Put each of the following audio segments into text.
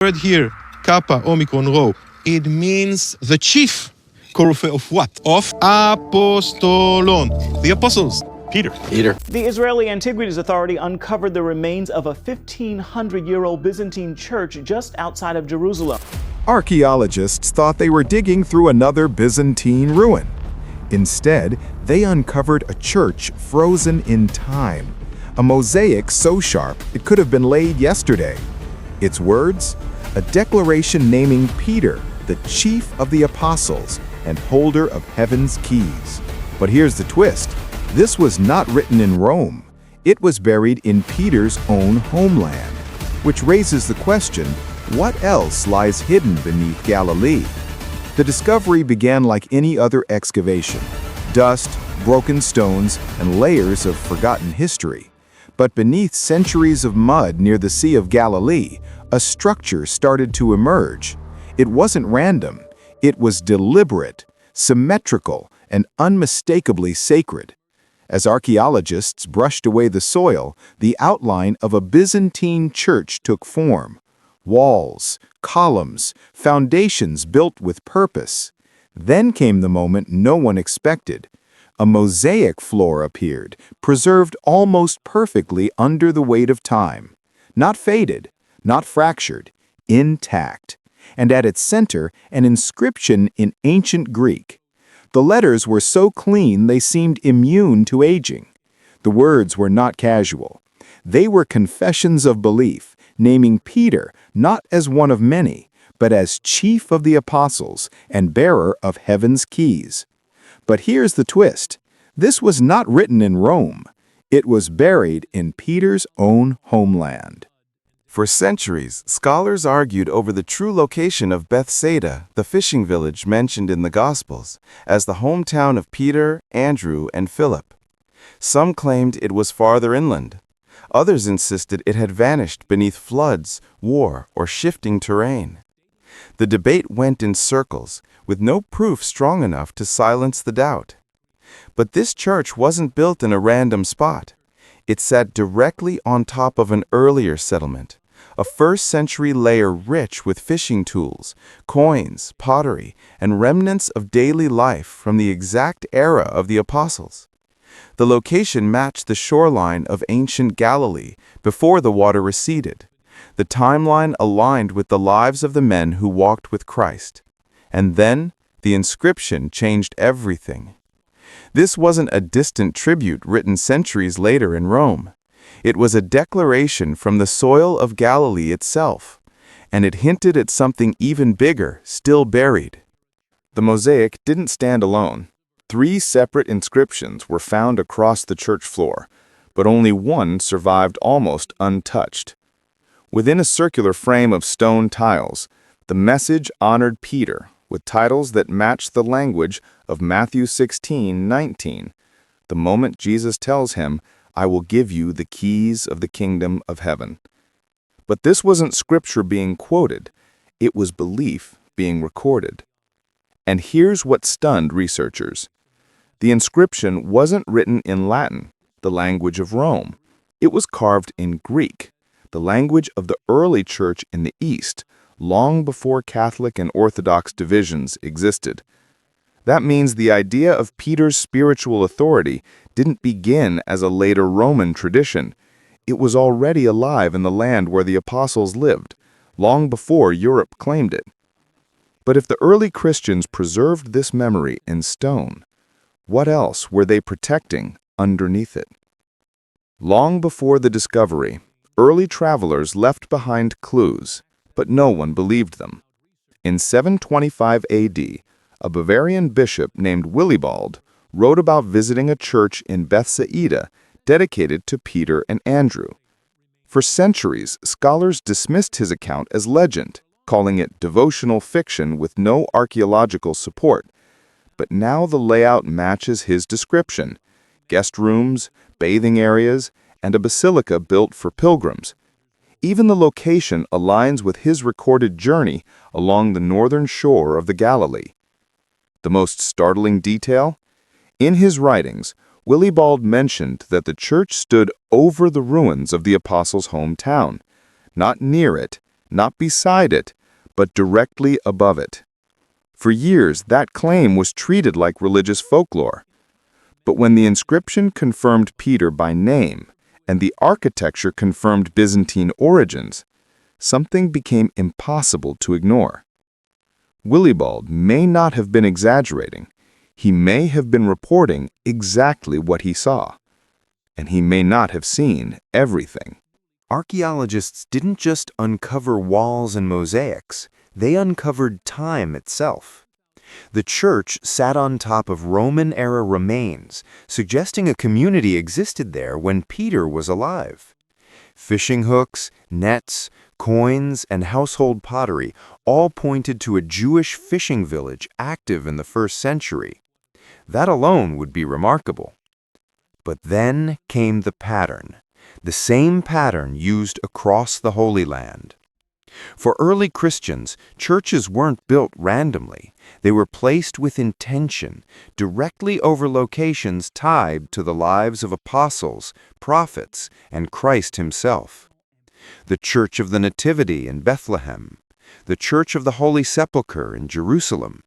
Word here, Kappa, Omicron, Rho, it means the chief Koryphea of what? Of Apostolon, the apostles. Peter. The Israeli Antiquities Authority uncovered the remains of a 1,500-year-old Byzantine church just outside of Jerusalem. Archaeologists thought they were digging through another Byzantine ruin. Instead, they uncovered a church frozen in time, a mosaic so sharp it could have been laid yesterday. Its words? A declaration naming Peter, the chief of the apostles and holder of heaven's keys. But here's the twist. This was not written in Rome. It was buried in Peter's own homeland, which raises the question, what else lies hidden beneath Galilee? The discovery began like any other excavation: dust, broken stones, and layers of forgotten history. But beneath centuries of mud near the Sea of Galilee, a structure started to emerge. It wasn't random. It was deliberate, symmetrical, and unmistakably sacred. As archaeologists brushed away the soil, the outline of a Byzantine church took form. Walls, columns, foundations built with purpose. Then came the moment no one expected. A mosaic floor appeared, preserved almost perfectly under the weight of time. Not faded, not fractured, intact. And at its center, an inscription in ancient Greek. The letters were so clean they seemed immune to aging. The words were not casual. They were confessions of belief, naming Peter not as one of many, but as chief of the apostles and bearer of heaven's keys. But here's the twist. This was not written in Rome. It was buried in Peter's own homeland. For centuries, scholars argued over the true location of Bethsaida, the fishing village mentioned in the Gospels, as the hometown of Peter, Andrew, and Philip. Some claimed it was farther inland. Others insisted it had vanished beneath floods, war, or shifting terrain. The debate went in circles, with no proof strong enough to silence the doubt. But this church wasn't built in a random spot. It sat directly on top of an earlier settlement, a first-century layer rich with fishing tools, coins, pottery, and remnants of daily life from the exact era of the apostles. The location matched the shoreline of ancient Galilee before the water receded. The timeline aligned with the lives of the men who walked with Christ. And then, the inscription changed everything. This wasn't a distant tribute written centuries later in Rome. It was a declaration from the soil of Galilee itself, and it hinted at something even bigger, still buried. The mosaic didn't stand alone. 3 separate inscriptions were found across the church floor, but only one survived almost untouched. Within a circular frame of stone tiles, the message honored Peter with titles that matched the language of Matthew 16:19, the moment Jesus tells him, "I will give you the keys of the kingdom of heaven." But this wasn't scripture being quoted, it was belief being recorded. And here's what stunned researchers. The inscription wasn't written in Latin, the language of Rome. It was carved in Greek, the language of the early church in the East, long before Catholic and Orthodox divisions existed. That means the idea of Peter's spiritual authority didn't begin as a later Roman tradition. It was already alive in the land where the apostles lived, long before Europe claimed it. But if the early Christians preserved this memory in stone, what else were they protecting underneath it? Long before the discovery, early travelers left behind clues, but no one believed them. In 725 AD, a Bavarian bishop named Willibald wrote about visiting a church in Bethsaida dedicated to Peter and Andrew. For centuries, scholars dismissed his account as legend, calling it devotional fiction with no archaeological support. But now the layout matches his description: guest rooms, bathing areas, and a basilica built for pilgrims. Even the location aligns with his recorded journey along the northern shore of the Galilee. The most startling detail? In his writings, Willibald mentioned that the church stood over the ruins of the apostles' hometown, not near it, not beside it, but directly above it. For years, that claim was treated like religious folklore. But when the inscription confirmed Peter by name and the architecture confirmed Byzantine origins, something became impossible to ignore. Willibald may not have been exaggerating. He may have been reporting exactly what he saw. And he may not have seen everything. Archaeologists didn't just uncover walls and mosaics, they uncovered time itself. The church sat on top of Roman-era remains, suggesting a community existed there when Peter was alive. Fishing hooks, nets, coins, and household pottery all pointed to a Jewish fishing village active in the 1st century. That alone would be remarkable. But then came the pattern, the same pattern used across the Holy Land. For early Christians, churches weren't built randomly. They were placed with intention, directly over locations tied to the lives of apostles, prophets, and Christ himself. The Church of the Nativity in Bethlehem, the Church of the Holy Sepulchre in Jerusalem,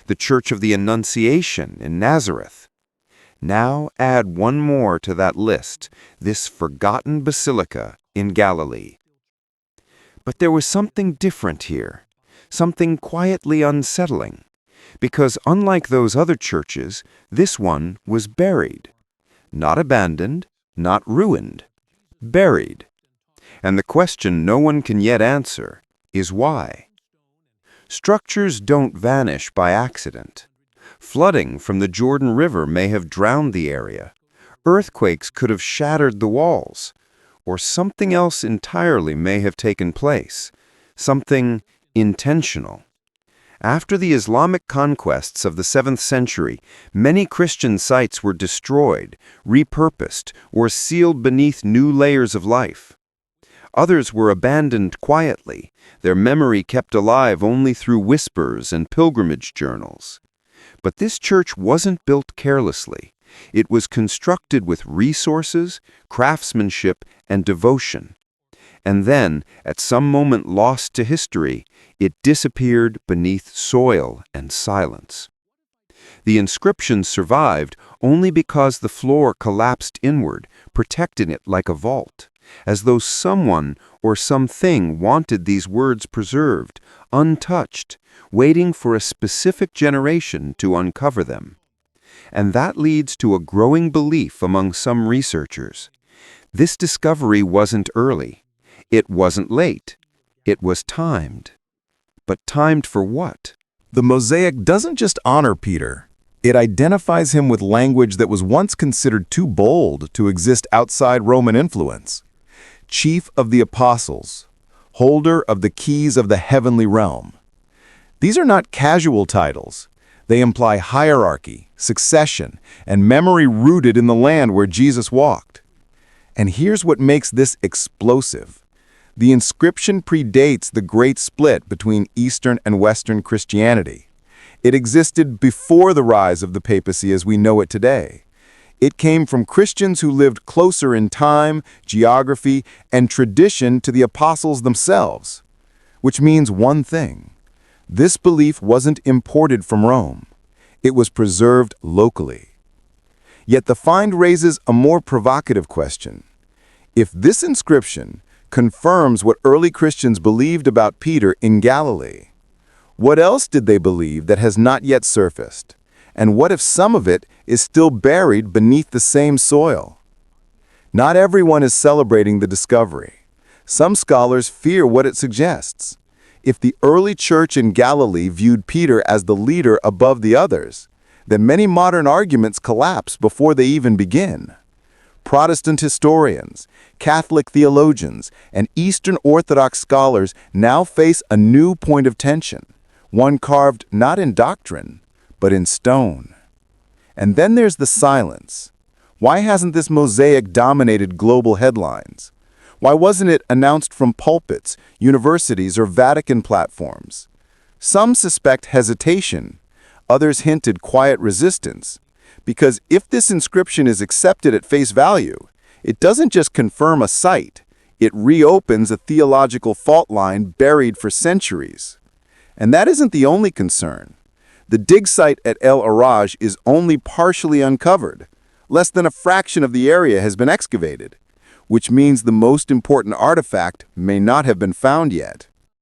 the Church of the Annunciation in Nazareth. Now add one more to that list, this forgotten basilica in Galilee. But there was something different here, something quietly unsettling, because unlike those other churches, this one was buried. Not abandoned, not ruined, buried. And the question no one can yet answer is why. Structures don't vanish by accident. Flooding from the Jordan River may have drowned the area. Earthquakes could have shattered the walls. Or something else entirely may have taken place, something intentional. After the Islamic conquests of the 7th century, many Christian sites were destroyed, repurposed, or sealed beneath new layers of life. Others were abandoned quietly, their memory kept alive only through whispers and pilgrimage journals. But this church wasn't built carelessly. It was constructed with resources, craftsmanship, and devotion. And then, at some moment lost to history, it disappeared beneath soil and silence. The inscription survived only because the floor collapsed inward, protecting it like a vault, as though someone or something wanted these words preserved, untouched, waiting for a specific generation to uncover them. And that leads to a growing belief among some researchers. This discovery wasn't early. It wasn't late. It was timed. But timed for what? The mosaic doesn't just honor Peter. It identifies him with language that was once considered too bold to exist outside Roman influence. Chief of the Apostles, holder of the keys of the heavenly realm. These are not casual titles. They imply hierarchy, succession, and memory rooted in the land where Jesus walked. And here's what makes this explosive. The inscription predates the great split between Eastern and Western Christianity. It existed before the rise of the papacy as we know it today. It came from Christians who lived closer in time, geography, and tradition to the apostles themselves. Which means one thing. This belief wasn't imported from Rome. It was preserved locally. Yet the find raises a more provocative question. If this inscription confirms what early Christians believed about Peter in Galilee, what else did they believe that has not yet surfaced? And what if some of it is still buried beneath the same soil? Not everyone is celebrating the discovery. Some scholars fear what it suggests. If the early church in Galilee viewed Peter as the leader above the others, then many modern arguments collapse before they even begin. Protestant historians, Catholic theologians, and Eastern Orthodox scholars now face a new point of tension, one carved not in doctrine, but in stone. And then there's the silence. Why hasn't this mosaic dominated global headlines? Why wasn't it announced from pulpits, universities, or Vatican platforms? Some suspect hesitation. Others hinted quiet resistance. Because if this inscription is accepted at face value, it doesn't just confirm a site, It reopens a theological fault line buried for centuries. And that isn't the only concern. The dig site at El Araj is only partially uncovered. Less than a fraction of the area has been excavated, which means the most important artifact may not have been found yet.